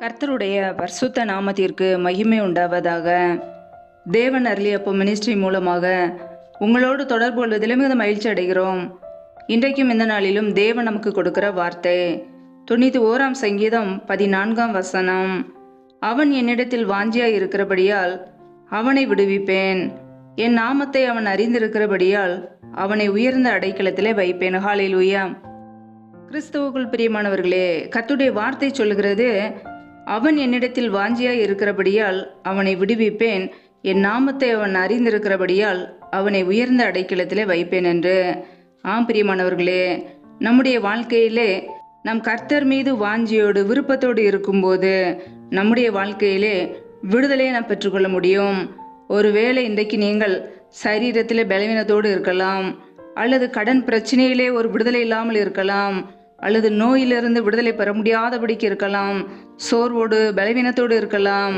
கர்த்தருடைய பரிசுத்த நாமத்திற்கு மகிமை உண்டாவதாக. தேவன் அருளியப்போ மினிஸ்ட்ரி மூலமாக உங்களோடு தொடர்பு கொள்வதில் மிகுந்த மகிழ்ச்சி அடைகிறோம். இன்றைக்கும் இந்த நாளிலும் தேவன் நமக்கு கொடுக்கிற வார்த்தை 91 சங்கீதம் 14 அவன் என்னிடத்தில் வாஞ்சியாய் இருக்கிறபடியால் அவனை விடுவிப்பேன். என் நாமத்தை அவன் அறிந்திருக்கிறபடியால் அவனை உயர்ந்த அடைக்கலத்திலே வைப்பேன். ஹல்லேலூயா. கிறிஸ்துவுக்குள் பிரியமானவர்களே, கர்த்தருடைய வார்த்தை சொல்லுகிறது, அவன் என்னிடத்தில் வாஞ்சியாய் இருக்கிறபடியால் அவனை விடுவிப்பேன். என் நாமத்தை அவன் அறிந்திருக்கிறபடியால் அவனை உயர்ந்த அடைக்கலத்திலே வைப்பேன் என்று. பிரியமானவர்களே, நம்முடைய வாழ்க்கையிலே நம் கர்த்தர் மீது வாஞ்சியோடு விருப்பத்தோடு இருக்கும்போது நம்முடைய வாழ்க்கையிலே விடுதலையை நாம் பெற்றுக்கொள்ள முடியும். ஒருவேளை இன்றைக்கு நீங்கள் சரீரத்திலே பலவீனத்தோடு இருக்கலாம், அல்லது கடன் பிரச்சனையிலே ஒரு விடுதலை இல்லாமல் இருக்கலாம், அல்லது நோயிலிருந்து விடுதலை பெற முடியாதபடிக்கு இருக்கலாம், சோர்வோடு பலவீனத்தோடு இருக்கலாம்,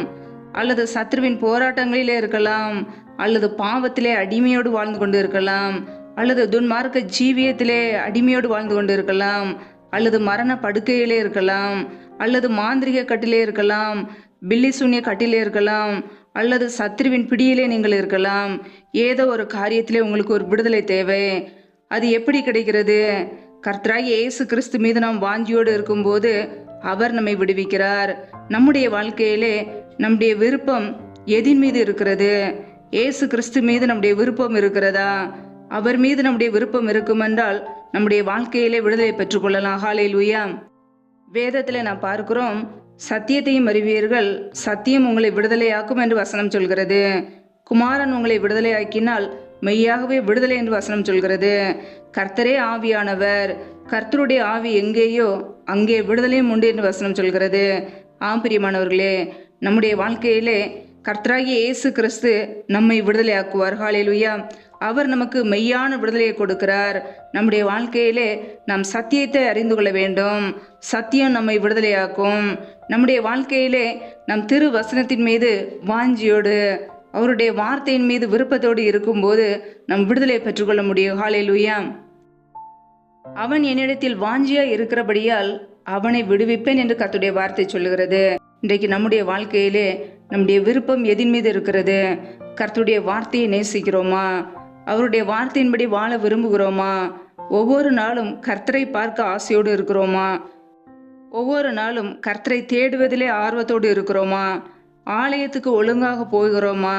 அல்லது சத்ருவின் போராட்டங்களிலே இருக்கலாம், அல்லது பாவத்திலே அடிமையோடு வாழ்ந்து கொண்டு இருக்கலாம், அல்லது துன்மார்க்க ஜீவியத்திலே அடிமையோடு வாழ்ந்து கொண்டு இருக்கலாம், அல்லது மரண படுக்கையிலே இருக்கலாம், அல்லது மாந்திரிக கட்டிலே இருக்கலாம், பில்லி சூன்ய கட்டிலே இருக்கலாம், அல்லது சத்ருவின் பிடியிலே நீங்கள் இருக்கலாம். ஏதோ ஒரு காரியத்திலே உங்களுக்கு ஒரு விடுதலை தேவை. அது எப்படி கிடைக்கிறது? கர்த்தராகிய இயேசு கிறிஸ்து மீது நாம் வாஞ்சியோடு இருக்கும்போது அவர் நம்மை விடுவிக்கிறார். நம்முடைய வாழ்க்கையிலே நம்முடைய விருப்பம் எதின் மீது இருக்கிறது? இயேசு கிறிஸ்து மீது நம்முடைய விருப்பம் இருக்கிறதா? அவர் மீது நம்முடைய விருப்பம் இருக்கும் என்றால் நம்முடைய வாழ்க்கையிலே விடுதலை பெற்றுக்கொள்ளலாம். ஹல்லேலூயா. வேதத்தில் நாம் பார்க்கிறோம், சத்தியத்தையும் அறிவீர்கள், சத்தியம் உங்களை விடுதலையாக்கும் என்று வசனம் சொல்கிறது. குமாரன் உங்களை விடுதலையாக்கினால் மெய்யாகவே விடுதலை என்று வசனம் சொல்கிறது. கர்த்தரே ஆவியானவர், கர்த்தருடைய ஆவி எங்கேயோ அங்கே விடுதலையும் உண்டு என்று வசனம் சொல்கிறது. பிரியமானவர்களே, நம்முடைய வாழ்க்கையிலே கர்த்தராகிய இயேசு கிறிஸ்து நம்மை விடுதலையாக்குவார். ஹல்லேலூயா. அவர் நமக்கு மெய்யான விடுதலையை கொடுக்கிறார். நம்முடைய வாழ்க்கையிலே நாம் சத்தியத்தை அறிந்து கொள்ள வேண்டும். சத்தியம் நம்மை விடுதலையாக்கும். நம்முடைய வாழ்க்கையிலே நம் திரு வசனத்தின் மீது வாஞ்சியோடு, அவருடைய வார்த்தையின் மீது விருப்பத்தோடு இருக்கும்போது நம் விடுதலை பெற்றுக்கொள்ள முடியும். ஹல்லேலூயா. அவன் என்னிடத்தில் வாஞ்சியாய் இருக்கிறபடியால் அவனை விடுவிப்பேன் என்று கர்த்தருடைய வார்த்தை சொல்லுகிறது. இன்றைக்கு நம்முடைய வாழ்க்கையிலே நம்முடைய விருப்பம் எதின் மீது இருக்கிறது? கர்த்தருடைய வார்த்தையை நேசிக்கிறோமா? அவருடைய வார்த்தையின்படி வாழ விரும்புகிறோமா? ஒவ்வொரு நாளும் கர்த்தரை பார்க்க ஆசையோடு இருக்கிறோமா? ஒவ்வொரு நாளும் கர்த்தரை தேடுவதிலே ஆர்வத்தோடு இருக்கிறோமா? ஆலயத்துக்கு ஒழுங்காக போகிறோமா?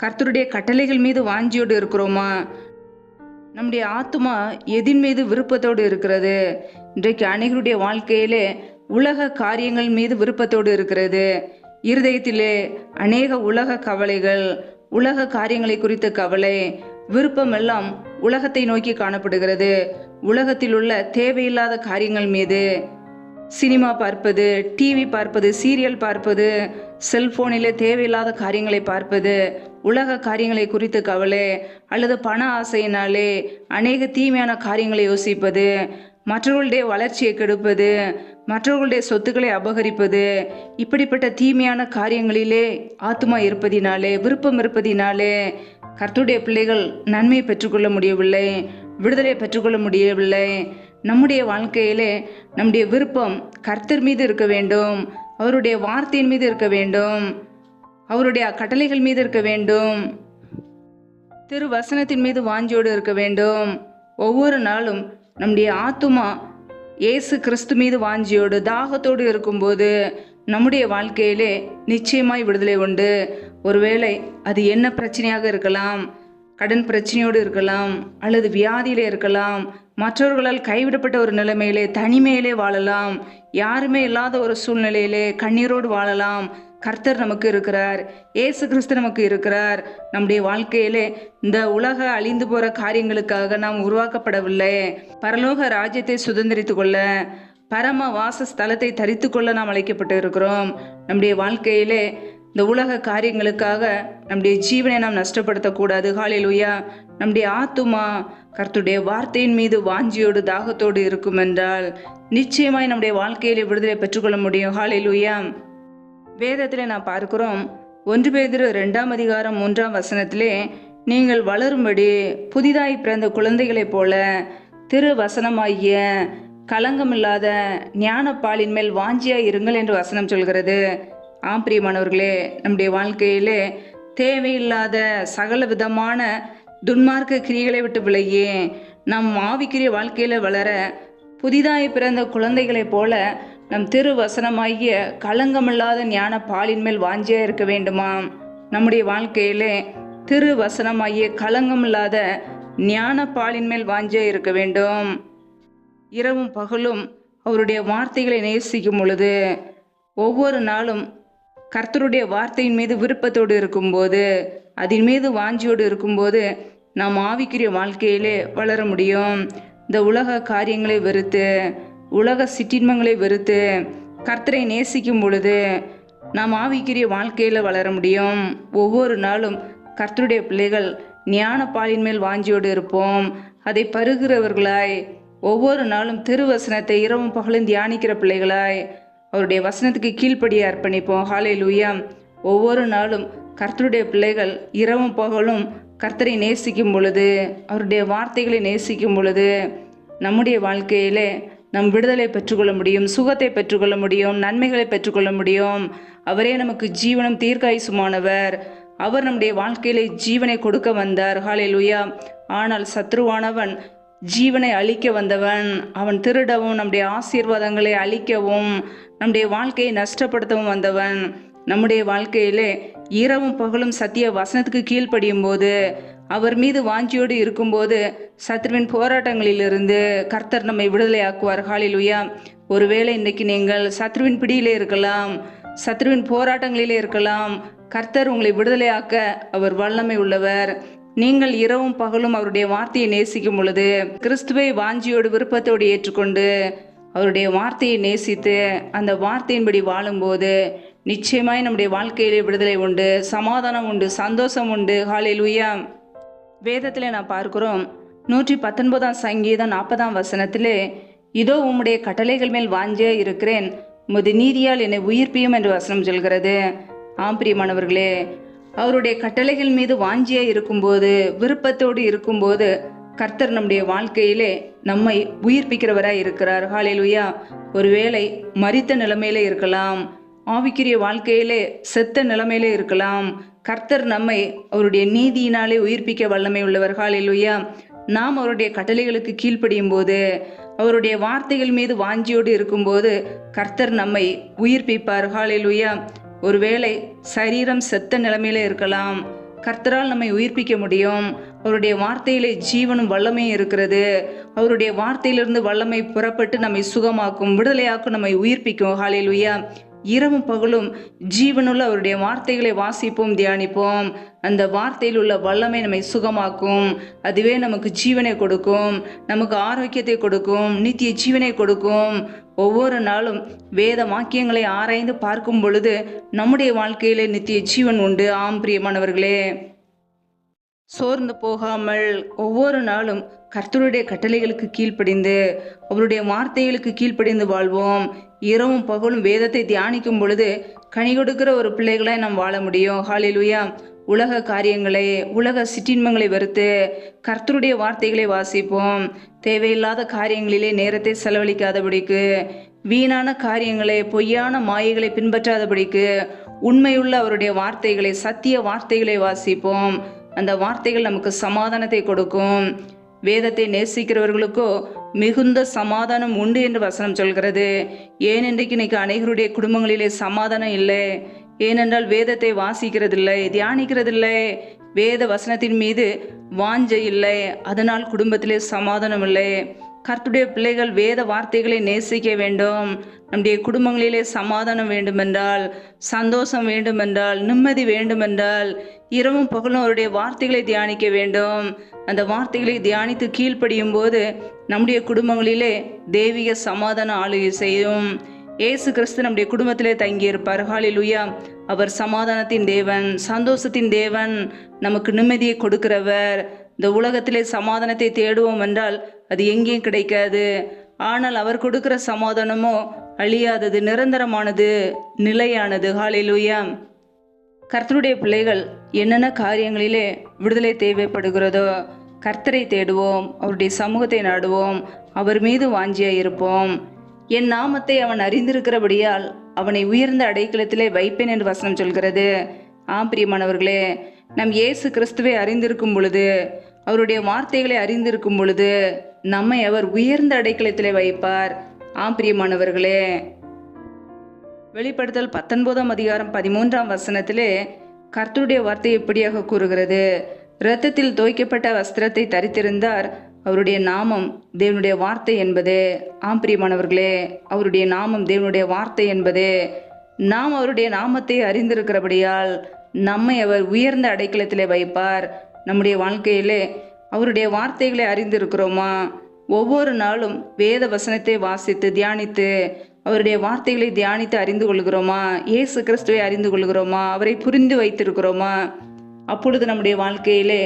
கர்த்தருடைய கட்டளைகள் மீது வாஞ்சியோடு இருக்கிறோமா? நம்முடைய ஆத்துமா எதின் மீது விருப்பத்தோடு இருக்கிறது? இன்றைக்கு அநேகருடைய வாழ்க்கையிலே உலக காரியங்கள் மீது விருப்பத்தோடு இருக்கிறது. இருதயத்திலே அநேக உலக கவலைகள், உலக காரியங்களை குறித்த கவலை, விருப்பம் எல்லாம் உலகத்தை நோக்கி காணப்படுகிறது. உலகத்தில் உள்ள தேவையில்லாத காரியங்கள் மீது சினிமா பார்ப்பது, டிவி பார்ப்பது, சீரியல் பார்ப்பது, செல்போனிலே தேவையில்லாத காரியங்களை பார்ப்பது, உலக காரியங்களை குறித்து கவலை, அல்லது பண ஆசையினாலே அநேக தீமையான காரியங்களை யோசிப்பது, மற்றவர்களுடைய வளர்ச்சியை கெடுப்பது, மற்றவர்களுடைய சொத்துக்களை அபகரிப்பது, இப்படிப்பட்ட தீமையான காரியங்களிலே ஆத்துமா இருப்பதினாலே, விருப்பம் இருப்பதினாலே கர்த்தருடைய பிள்ளைகள் நன்மையை பெற்றுக்கொள்ள முடியவில்லை, விடுதலை பெற்றுக்கொள்ள முடியவில்லை. நம்முடைய வாழ்க்கையிலே நம்முடைய விருப்பம் கர்த்தர் மீது இருக்க வேண்டும், அவருடைய வார்த்தையின் மீது இருக்க வேண்டும், அவருடைய கட்டளைகள் மீது இருக்க வேண்டும், திரு வசனத்தின் மீது வாஞ்சியோடு இருக்க வேண்டும். ஒவ்வொரு நாளும் நம்முடைய ஆத்துமா இயேசு கிறிஸ்து மீது வாஞ்சியோடு தாகத்தோடு இருக்கும்போது நம்முடைய வாழ்க்கையிலே நிச்சயமாய் விடுதலை உண்டு. ஒருவேளை அது என்ன பிரச்சனையாக இருக்கலாம், கடன் பிரச்சனையோடு இருக்கலாம், அல்லது வியாதியிலே இருக்கலாம், மற்றவர்களால் கைவிடப்பட்ட ஒரு நிலைமையிலே தனிமையிலே வாழலாம், யாருமே இல்லாத ஒரு சூழ்நிலையிலே கண்ணீரோடு வாழலாம். கர்த்தர் நமக்கு இருக்கிறார், இயேசு கிறிஸ்து நமக்கு இருக்கிறார். நம்முடைய வாழ்க்கையிலே இந்த உலக அழிந்து போற காரியங்களுக்காக நாம் உருவாக்கப்படவில்லை. பரலோக ராஜ்யத்தை சுதந்திரித்து கொள்ள, பரம வாசஸ்தலத்தை தரித்து கொள்ள நாம் அழைக்கப்பட்டு இருக்கிறோம். நம்முடைய வாழ்க்கையிலே இந்த உலக காரியங்களுக்காக நம்முடைய ஜீவனை நாம் நஷ்டப்படுத்தக்கூடாது. ஹல்லேலூயா. நம்முடைய ஆத்துமா கர்த்தருடைய வார்த்தையின் மீது வாஞ்சியோடு தாகத்தோடு இருக்கும் என்றால் நிச்சயமாய் நம்முடைய வாழ்க்கையிலே விடுதலை பெற்றுக்கொள்ள முடியும். ஹல்லேலூயா. வேதத்தில் நான் பார்க்கிறோம், 1 பேதுரு 2:3 நீங்கள் வளரும்படி புதிதாய் பிறந்த குழந்தைகளைப் போல திரு வசனமாகிய களங்கமில்லாத ஞானப்பாலின் மேல் வாஞ்சியாய் இருங்கள் என்று வசனம் சொல்கிறது. பிரியமானவர்களே, நம்முடைய வாழ்க்கையிலே தேவையில்லாத சகல விதமான துன்மார்க்க கிரியைகளை விட்டு விலகி நம் ஆவிக்குரிய வாழ்க்கையில வளர புதிதாய் பிறந்த குழந்தைகளைப் போல நம் திருவசனமாகிய களங்கமில்லாத ஞான பாலின் மேல் வாஞ்சியா இருக்க வேண்டுமா? நம்முடைய வாழ்க்கையிலே திருவசனமாகிய களங்கமில்லாத ஞான பாலின் மேல் வாஞ்சியா இருக்க வேண்டும். இரவும் பகலும் அவருடைய வார்த்தைகளை நேசிக்கும் பொழுது, ஒவ்வொரு நாளும் கர்த்தருடைய வார்த்தையின் மீது விருப்பத்தோடு இருக்கும்போது, அதன் மீது வாஞ்சியோடு இருக்கும்போது நாம் ஆவிக்குரிய வாழ்க்கையிலே வளர முடியும். இந்த உலக காரியங்களை வெறுத்து, உலக சிற்றின்பங்களை வெறுத்து கர்த்தரை நேசிக்கும் பொழுது நாம் ஆவிக்குரிய வாழ்க்கையில் வளர முடியும். ஒவ்வொரு நாளும் கர்த்தருடைய பிள்ளைகள் ஞான பாலின் மேல் வாஞ்சியோடு இருப்போம். அதை பருகிறவர்களாய், ஒவ்வொரு நாளும் திருவசனத்தை இரவும் பகலும் தியானிக்கிற பிள்ளைகளாய் அவருடைய வசனத்துக்கு கீழ்ப்படிய அர்ப்பணிப்போம். ஹல்லேலூயா. ஒவ்வொரு நாளும் கர்த்தருடைய பிள்ளைகள் இரவும் பகலும் கர்த்தரை நேசிக்கும் பொழுது, அவருடைய வார்த்தைகளை நேசிக்கும் பொழுது நம்முடைய வாழ்க்கையிலே நம் விடுதலை பெற்றுக்கொள்ள முடியும், சுகத்தை பெற்றுக்கொள்ள முடியும், நன்மைகளை பெற்றுக்கொள்ள முடியும். அவரே நமக்கு ஜீவனும் தீர்க்காயுசுமானவர். அவர் நம்முடைய வாழ்க்கையிலே ஜீவனை கொடுக்க வந்தார். ஹல்லேலூயா. ஆனால் சத்ருவானவன் ஜீவனை அழிக்க வந்தவன். அவன் திருடவும் நம்முடைய ஆசீர்வாதங்களை அழிக்கவும் நம்முடைய வாழ்க்கையை நஷ்டப்படுத்தவும் வந்தவன். நம்முடைய வாழ்க்கையிலே இரவும் பகலும் சத்திய வசனத்துக்கு கீழ்ப்படியும் போது, அவர் மீது வாஞ்சியோடு இருக்கும்போது சத்ருவின் போராட்டங்களிலிருந்து கர்த்தர் நம்மை விடுதலை ஆக்குவார். ஹல்லேலூயா. ஒருவேளை இன்றைக்கு நீங்கள் சத்ருவின் பிடியிலே இருக்கலாம், சத்ருவின் போராட்டங்களிலே இருக்கலாம். கர்த்தர் உங்களை விடுதலையாக்க அவர் வல்லமை உள்ளவர். நீங்கள் இரவும் பகலும் அவருடைய வார்த்தையை நேசிக்கும் பொழுது, கிறிஸ்துவை வாஞ்சியோடு விருப்பத்தோடு ஏற்றுக்கொண்டு அவருடைய வார்த்தையை நேசித்து அந்த வார்த்தையின்படி வாழும்போது நிச்சயமாய் நம்முடைய வாழ்க்கையிலே விடுதலை உண்டு, சமாதானம் உண்டு, சந்தோஷம் உண்டு. ஹல்லேலூயா. வேதத்தில் நான் பார்க்கிறோம், 119 சங்கீதம் 40 வசனத்திலே, இதோ உம்முடைய கட்டளைகள் மேல் வாஞ்சியா இருக்கிறேன், உமது நீதியால் என்னை உயிர்ப்பியும் என்று வசனம் சொல்கிறது. பிரியமானவர்களே, அவருடைய கட்டளைகள் மீது வாஞ்சியா இருக்கும்போது, விருப்பத்தோடு இருக்கும்போது கர்த்தர் நம்முடைய வாழ்க்கையிலே நம்மை உயிர்ப்பிக்கிறவராய் இருக்கிறார். ஹல்லேலூயா. ஒருவேளை மரித்த நிலைமையிலே இருக்கலாம், ஆவிக்குரிய வாழ்க்கையிலே செத்த நிலைமையிலே இருக்கலாம். கர்த்தர் நம்மை அவருடைய நீதியினாலே உயிர்ப்பிக்க வல்லமை உள்ளவர். ஹல்லேலூயா. நாம் அவருடைய கட்டளைகளுக்கு கீழ்ப்படியும் போது, அவருடைய வார்த்தைகள் மீது வாஞ்சியோடு இருக்கும்போது கர்த்தர் நம்மை உயிர்ப்பிப்பார். ஹல்லேலூயா. ஒருவேளை சரீரம் செத்த நிலைமையில இருக்கலாம், கர்த்தரால் நம்மை உயிர்ப்பிக்க முடியும். அவருடைய வார்த்தையிலே ஜீவனும் வல்லமையும் இருக்கிறது. அவருடைய வார்த்தையிலிருந்து வல்லமை புறப்பட்டு நம்மை சுகமாக்கும், விடுதலையாக்கும், நம்மை உயிர்ப்பிக்கும். ஹல்லேலூயா. இரவும் பகலும் ஜீவனுள்ள அவருடைய வார்த்தைகளை வாசிப்போம், தியானிப்போம். அந்த வார்த்தையில் உள்ள வல்லமை நம்மை சுகமாக்கும். அதுவே நமக்கு ஜீவனை கொடுக்கும், நமக்கு ஆரோக்கியத்தை கொடுக்கும், நித்திய ஜீவனை கொடுக்கும். ஒவ்வொரு நாளும் வேத வாக்கியங்களை ஆராய்ந்து பார்க்கும் பொழுது நம்முடைய வாழ்க்கையிலே நித்திய ஜீவன் உண்டு. பிரியமானவர்களே, சோர்ந்து போகாமல் ஒவ்வொரு நாளும் கர்த்தருடைய கட்டளைகளுக்கு கீழ்ப்படிந்து அவருடைய வார்த்தைகளுக்கு கீழ்ப்படிந்து வாழ்வோம். இரவும் பகலும் வேதத்தை தியானிக்கும் பொழுது கனி கொடுக்கிற ஒரு பிள்ளைகளாய் நாம் வாழ முடியும். ஹல்லேலூயா. உலக காரியங்களை, உலக சிற்றின்பங்களை வெறுத்து கர்த்தருடைய வார்த்தைகளை வாசிப்போம். தேவையில்லாத காரியங்களிலே நேரத்தை செலவழிக்காதபடிக்கு, வீணான காரியங்களை, பொய்யான மாயைகளை பின்பற்றாதபடிக்கு உண்மையுள்ள அவருடைய வார்த்தைகளை, சத்திய வார்த்தைகளை வாசிப்போம். அந்த வார்த்தைகள் நமக்கு சமாதானத்தை கொடுக்கும். வேதத்தை நேசிக்கிறவர்களுக்கோ மிகுந்த சமாதானம் உண்டு என்று வசனம் சொல்கிறது. ஏனென்றைக்கு இன்னைக்கு அநேகருடைய குடும்பங்களிலே சமாதானம் இல்லை. ஏனென்றால் வேதத்தை வாசிக்கிறதில்லை, தியானிக்கிறதில்லை, வேத வசனத்தின் மீது வாஞ்சை இல்லை. அதனால் குடும்பத்திலே சமாதானம் இல்லை. கர்த்தருடைய பிள்ளைகள் வேத வார்த்தைகளை நேசிக்க வேண்டும். நம்முடைய குடும்பங்களிலே சமாதானம் வேண்டுமென்றால், சந்தோஷம் வேண்டுமென்றால், நிம்மதி வேண்டுமென்றால் இரவும் பகலும் அவருடைய வார்த்தைகளை தியானிக்க வேண்டும். அந்த வார்த்தைகளை தியானித்து கீழ்ப்படியும் போது நம்முடைய குடும்பங்களிலே தெய்வீக சமாதானம் ஆளுகை செய்யும். இயேசு கிறிஸ்து நம்முடைய குடும்பத்திலே தங்கியிருப்பார். ஹல்லேலூயா. அவர் சமாதானத்தின் தேவன், சந்தோஷத்தின் தேவன், நமக்கு நிம்மதியை கொடுக்கிறவர். இந்த உலகத்திலே சமாதானத்தை தேடுவோம் என்றால் அது எங்கேயும் கிடைக்காது. ஆனால் அவர் கொடுக்கிற சமாதானமோ அழியாதது, நிரந்தரமானது, நிலையானது. ஹல்லேலூயா. கர்த்தருடைய பிள்ளைகள் என்னென்ன காரியங்களிலே விடுதலை தேவைப்படுகிறதோ கர்த்தரை தேடுவோம், அவருடைய சமூகத்தை நாடுவோம். அவர் மீது வாஞ்சியாயிருப்போம். என் நாமத்தை அவன் அறிந்திருக்கிறபடியால் அவனை உயர்ந்த அடைக்கலத்திலே வைப்பேன் என்று வசனம் சொல்கிறது. பிரியமானவர்களே, நம் இயேசு கிறிஸ்துவை அறிந்திருக்கும் பொழுது, அவருடைய வார்த்தைகளை அறிந்திருக்கும் பொழுது நம்மை அவர் உயர்ந்த அடைக்கலத்திலே வைப்பார். பிரியமானவர்களே, வெளிப்படுத்தல் 19ஆம் அதிகாரம் 13ஆம் வசனத்திலே கர்த்தருடைய வார்த்தை இப்படியாக கூறுகிறது. இரத்தத்தில் தோய்க்கப்பட்ட வஸ்திரத்தை தரித்திருந்தார், அவருடைய நாமம் தேவனுடைய வார்த்தை என்பதே. பிரியமானவர்களே, அவருடைய நாமம் தேவனுடைய வார்த்தை என்பதே. நாம் அவருடைய நாமத்தை அறிந்திருக்கிறபடியால் நம்மை அவர் உயர்ந்த அடைக்கலத்திலே வைப்பார். நம்முடைய வாழ்க்கையிலே அவருடைய வார்த்தைகளை அறிந்திருக்கிறோமா? ஒவ்வொரு நாளும் வேத வசனத்தை வாசித்து தியானித்து அவருடைய வார்த்தைகளை தியானித்து அறிந்து கொள்கிறோமா? இயேசு கிறிஸ்துவை அறிந்து கொள்கிறோமா? அவரை புரிந்து வைத்திருக்கிறோமா? அப்பொழுது நம்முடைய வாழ்க்கையிலே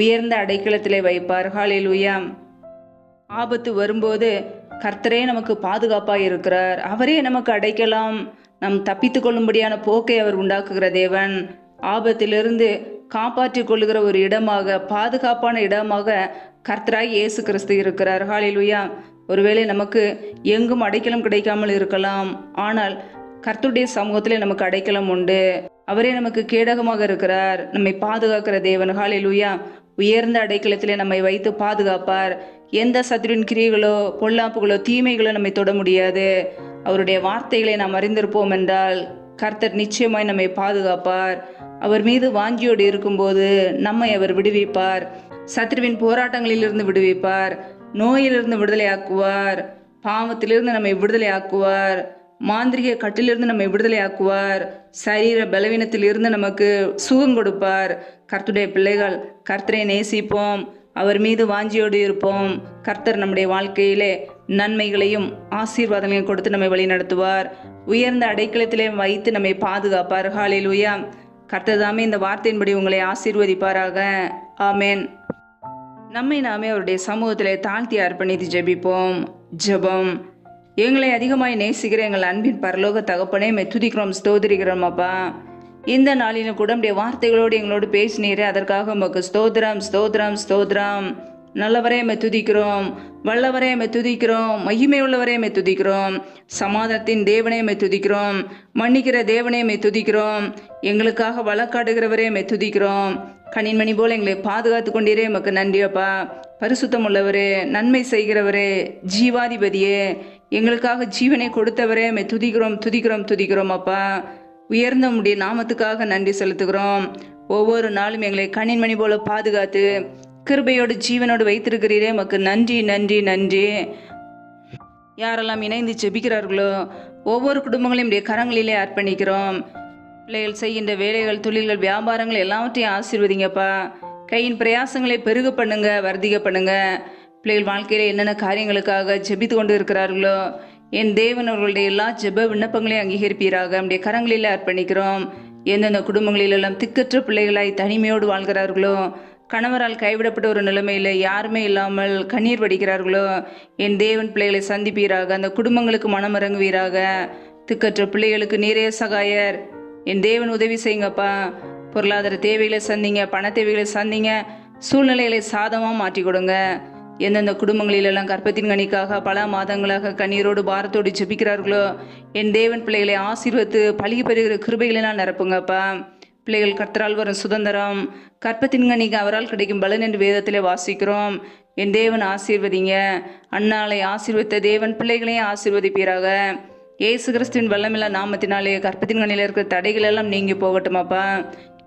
உயர்ந்த அடைக்கலத்திலே வைப்பார். ஹல்லேலூயா. ஆபத்து வரும்போது கர்த்தரே நமக்கு பாதுகாப்பாக இருக்கிறார். அவரே நமக்கு அடைக்கலாம். நம் தப்பித்து கொள்ளும்படியான போக்கை அவர் உண்டாக்குகிற தேவன். ஆபத்திலிருந்து காப்பாற்றிக் கொள்ளுகிற ஒரு இடமாக, பாதுகாப்பான இடமாக கர்த்தராய் இயேசு கிறிஸ்து இருக்கிறார். ஹல்லேலூயா. ஒருவேளை நமக்கு எங்கும் அடைக்கலம் கிடைக்காமல் இருக்கலாம், ஆனால் கர்த்தருடைய சமூகத்திலே நமக்கு அடைக்கலம் உண்டு. அவரே நமக்கு கேடகமாக இருக்கிறார், நம்மை பாதுகாக்கிற தேவன். ஹல்லேலூயா. உயர்ந்த அடைக்கலத்திலே நம்மை வைத்து பாதுகாப்பார். எந்த சத்துருவின் கிரியைகளோ பொல்லாப்புகளோ தீமைகளோ நம்மை தொட முடியாது. அவருடைய வார்த்தைகளை நாம் அறிந்திருப்போம் என்றால் கர்த்தர் நிச்சயமாய் நம்மை பாதுகாப்பார். அவர் மீது வாஞ்சியோடு இருக்கும்போது நம்மை அவர் விடுவிப்பார். சத்துருவின் போராட்டங்களிலிருந்து விடுவிப்பார். நோயிலிருந்து விடுதலை ஆக்குவார். பாவத்திலிருந்து நம்மை விடுதலை ஆக்குவார். மாந்திரிக கட்டிலிருந்து நம்மை விடுதலை ஆக்குவார். சரீர பலவீனத்திலிருந்து நமக்கு சுகம் கொடுப்பார். கர்த்தருடைய பிள்ளைகள், கர்த்தரை நேசிப்போம், அவர் மீது வாஞ்சியோடு இருப்போம். கர்த்தர் நம்முடைய வாழ்க்கையிலே நன்மைகளையும் ஆசீர்வாதங்களையும் கொடுத்து நம்மை வழி நடத்துவார். உயர்ந்த அடைக்கலத்திலே வைத்து நம்மை பாதுகாப்பார். ஹல்லேலூயா. கர்த்தர் தாமே இந்த வார்த்தையின்படி உங்களை ஆசீர்வதிப்பாராக. ஆமேன். நம்மை நாமே அவருடைய சமூகத்திலே தாழ்த்தி அர்ப்பணித்து ஜெபிப்போம். ஜெபம். எங்களை அதிகமாய் நேசிக்கிற எங்கள் அன்பின் பரலோக தகப்பனே, துதிக்கிறோம், ஸ்தோத்திரிக்கிறோம் அப்பா. இந்த நாளிலும் கூட நம்முடைய வார்த்தைகளோடு எங்களோடு பேசினீரே, அதற்காக உமக்கு ஸ்தோத்திரம், ஸ்தோத்திரம், ஸ்தோத்திரம். நல்லவரே துதிக்கிறோம், வல்லவரே துதிக்கிறோம், மகிமை உள்ளவரே துதிக்கிறோம், சமாதானத்தின் தேவனே துதிக்கிறோம், மன்னிக்கிற தேவனே துதிக்கிறோம், எங்களுக்காக வழக்காடுகிறவரே துதிக்கிறோம். கனின்மணி போல எங்களை பாதுகாத்து கொண்டீரே, உமக்கு நன்றி அப்பா. பரிசுத்தம் உள்ளவரே, நன்மை செய்கிறவரே, ஜீவாதிபதியே, எங்களுக்காக ஜீவனை கொடுத்தவரே துதிக்கிறோம், துதிக்கிறோம், துதிக்கிறோம் அப்பா. உயர்ந்த உம்முடைய நாமத்துக்காக நன்றி செலுத்துகிறோம். ஒவ்வொரு நாளும் எங்களை கனின்மணி போல பாதுகாத்து கிருபையோடு ஜீவனோடு வைத்திருக்கிறீரே, உமக்கு நன்றி, நன்றி, நன்றி. யாரெல்லாம் இணைந்து ஜெபிக்கிறார்களோ ஒவ்வொரு குடும்பங்களையும் கரங்களிலே அர்ப்பணிக்கிறோம். பிள்ளைகள் செய்கின்ற வேலைகள், தொழில்கள், வியாபாரங்கள் எல்லாவற்றையும் ஆசீர்வதிங்கப்பா. கையின் பிரயாசங்களை பெருக பண்ணுங்க, வர்த்திக பண்ணுங்க. பிள்ளைகள் வாழ்க்கையில் என்னென்ன காரியங்களுக்காக ஜெபித்து கொண்டு இருக்கிறார்களோ என் தேவன் அவர்களுடைய எல்லா ஜெப விண்ணப்பங்களையும் அங்கீகரிப்பீராக. நம்முடைய கரங்களில் அர்ப்பணிக்கிறோம். எந்தெந்த குடும்பங்களிலெல்லாம் திக்கற்ற பிள்ளைகளாய் தனிமையோடு வாழ்கிறார்களோ, கணவரால் கைவிடப்பட்ட ஒரு நிலைமையில் யாருமே இல்லாமல் கண்ணீர் வடிக்கிறார்களோ, என் தேவன் பிள்ளைகளை சந்திப்பீராக. அந்த குடும்பங்களுக்கு மனம் இறங்குவீராக. திக்கற்ற பிள்ளைகளுக்கு நீரே சகாயர். என் தேவன் உதவி செய்யுங்கப்பா. பொருளாதார தேவைகளை சந்திங்க, பண தேவைகளை சந்திங்க, சூழ்நிலைகளை சாதமாக மாற்றி கொடுங்க. எந்தெந்த குடும்பங்களிலெல்லாம் கர்ப்பத்தின் கனிக்காக பல மாதங்களாக கண்ணீரோடு பாரத்தோடு ஜெபிக்கிறார்களோ என் தேவன் பிள்ளைகளை ஆசீர்வத்து பழகி பெறுகிற கிருபைகளெல்லாம் நிரப்புங்கப்பா. பிள்ளைகள் கர்த்தரால் வரும் சுதந்திரம், கர்ப்பத்தின் கனிக்கு அவரால் கிடைக்கும் பலன் என்று வேதத்திலே வாசிக்கிறோம். என் தேவன் ஆசீர்வதிங்க. அன்னாளை ஆசீர்வதித்த தேவன் பிள்ளைகளையும் ஆசீர்வதிப்பீராக. இயேசு கிறிஸ்துவின் வல்லமில்லா நாமத்தினாலே கர்ப்பத்தின் கனியில் இருக்கிற தடைகள் எல்லாம் நீங்கி போகட்டுமாப்பா.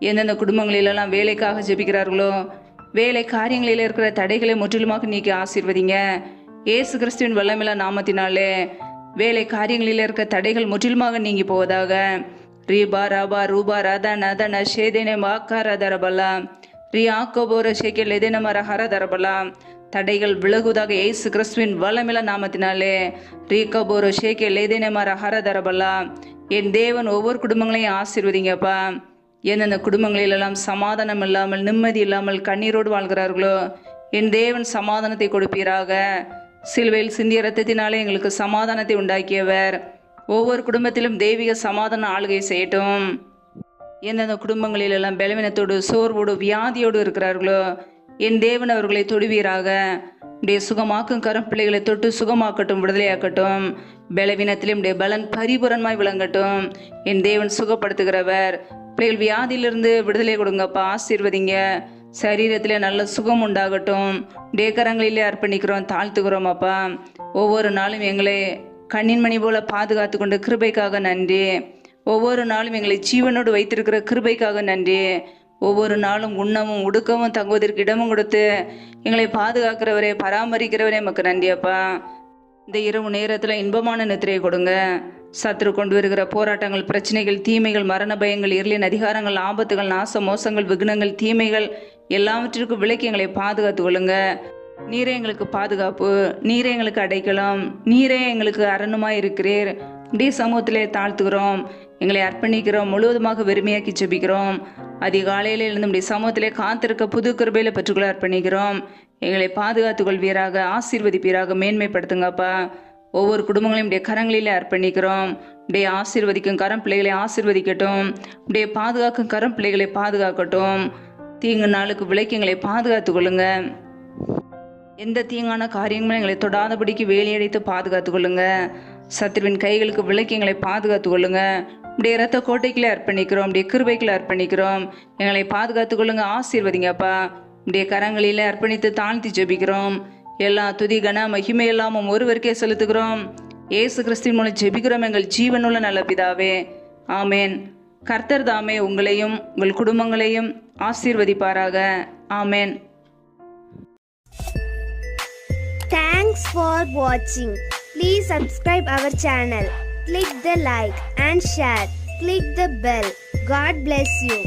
எந்தெந்த குடும்பங்களிலெல்லாம் வேலைக்காக ஜெபிக்கிறார்களோ வேலை காரியங்களில் இருக்கிற தடைகளை முற்றிலுமாக நீக்கி ஆசீர்வதிங்க. இயேசு கிறிஸ்துவின் வல்லமில்லா நாமத்தினாலே வேலை காரியங்களில் இருக்கிற தடைகள் முற்றிலுமாக நீங்கி போவதாக. ரீபா ராபா ரூபா ராதா நத நஷேதேனே மாக்கார தரபலா ரீ ஆக்கோபோர ஷேக்கில் எதேன மர ஹர தரபலா. தடைகள் விலகுவதாக இயேசு கிறிஸ்துவின் வல்லமில்லா நாமத்தினாலே. ரீ கபோர ஷேக்கில் எதேன மர ஹர தரபலா. என் தேவன் ஒவ்வொரு குடும்பங்களையும் ஆசீர்வதிங்கப்பா. எந்தெந்த குடும்பங்களிலெல்லாம் சமாதானம் இல்லாமல் நிம்மதி இல்லாமல் கண்ணீரோடு வாழ்கிறார்களோ என் தேவன் சமாதானத்தை கொடுப்பீராக. சிலுவையில் சிந்திய இரத்தத்தினாலே எங்களுக்கு சமாதானத்தை உண்டாக்கியவர். ஒவ்வொரு குடும்பத்திலும் தெய்வீக சமாதான ஆளுகை செய்யட்டும். எந்தெந்த குடும்பங்களிலெல்லாம் பலவீனத்தோடு சோர்வோடு வியாதியோடு இருக்கிறார்களோ என் தேவன் அவர்களை தொடுவீராக. உடைய சுகமாக்கும் கரம் பிள்ளைகளை தொட்டு சுகமாக்கட்டும், விடுதலையாக்கட்டும். பலவீனத்திலும் உடைய பலன் பரிபூரணமாய் விளங்கட்டும். என் தேவன் சுகப்படுத்துகிறவர். பிள்ளைகள் வியாதியிலிருந்து விடுதலை கொடுங்கப்பா, ஆசீர்வதிங்க. சரீரத்திலே நல்ல சுகம் உண்டாகட்டும். உடைய கரங்களிலே அர்ப்பணிக்கிறோம், தாழ்த்துக்கிறோம் அப்பா. ஒவ்வொரு நாளும் எங்களை கண்ணின் மணி போல பாதுகாத்து கொண்டு கிருபைக்காக நன்றி. ஒவ்வொரு நாளும் எங்களை ஜீவனோடு வைத்திருக்கிற கிருபைக்காக நன்றி. ஒவ்வொரு நாளும் உண்ணவும் உடுக்கவும் தங்குவதற்கு இடமும் கொடுத்து எங்களை பாதுகாக்கிறவரே, பராமரிக்கிறவரே நமக்கு நன்றி அப்பா. இந்த இரவு நேரத்தில் இன்பமான நித்திரையை கொடுங்க. சத்துரு கொண்டு வருகிற போராட்டங்கள், பிரச்சனைகள், தீமைகள், மரண பயங்கள், இருளின் அதிகாரங்கள், ஆபத்துகள், நாச மோசங்கள், விக்னங்கள், தீமைகள் எல்லாவற்றிற்கும் விலக்கி எங்களை பாதுகாத்து கொள்ளுங்க. நீரே எங்களுக்கு பாதுகாப்பு, நீரே எங்களுக்கு அடைக்கலம், நீரே எங்களுக்கு அரணுமாய் இருக்கிறீர். இப்படியே சமூகத்திலே தாழ்த்துகிறோம், எங்களை அர்ப்பணிக்கிறோம், முழுவதுமாக வெறுமையாக்கி ஜெபிக்கிறோம். அதிகாலையில இருந்து நம்முடைய சமூகத்திலே காத்திருக்க புது கிருபையில பெற்றுக்கொள்ள அர்ப்பணிக்கிறோம். எங்களை பாதுகாத்துக் கொள்வீராக, ஆசீர்வதிப்பீராக, மேன்மைப்படுத்துங்கப்பா. ஒவ்வொரு குடும்பங்களையும் உடைய கரங்களிலே அர்ப்பணிக்கிறோம். உடைய ஆசீர்வதிக்கும் கரம் பிள்ளைகளை ஆசீர்வதிக்கட்டும். உடைய பாதுகாக்கும் கரம் பிள்ளைகளை பாதுகாக்கட்டும். தீங்கு நாளுக்கு விலக்கி எங்களை பாதுகாத்து கொள்ளுங்க. எந்த தீங்கான காரியங்களும் எங்களை தொடாதபடிக்கு வேலையடைத்து பாதுகாத்து கொள்ளுங்க. சத்துருவின் கைகளுக்கு விலக்கி எங்களை பாதுகாத்து கொள்ளுங்க. உடைய இரத்த கோட்டைக்குள்ளே அர்ப்பணிக்கிறோம், உடைய கிருபைக்குள்ளே அர்ப்பணிக்கிறோம். எங்களை பாதுகாத்து கொள்ளுங்க, ஆசீர்வதிங்கப்பா. உடைய கரங்களிலே அர்ப்பணித்து தாழ்த்தி ஜெபிக்கிறோம். எல்லா துதி கன மகிமை எல்லாமும் ஒருவருக்கே செலுத்துகிறோம். இயேசு கிறிஸ்துவின் மூலம் ஜெபிக்கிறோம் எங்கள் ஜீவனுள்ள நல்ல பிதாவே, ஆமேன். கர்த்தர் தாமே உங்களையும் உங்கள் குடும்பங்களையும் ஆசீர்வதிப்பாராக. ஆமேன். Thanks for watching. Please subscribe our channel. Click the like and share. Click the bell. God bless you.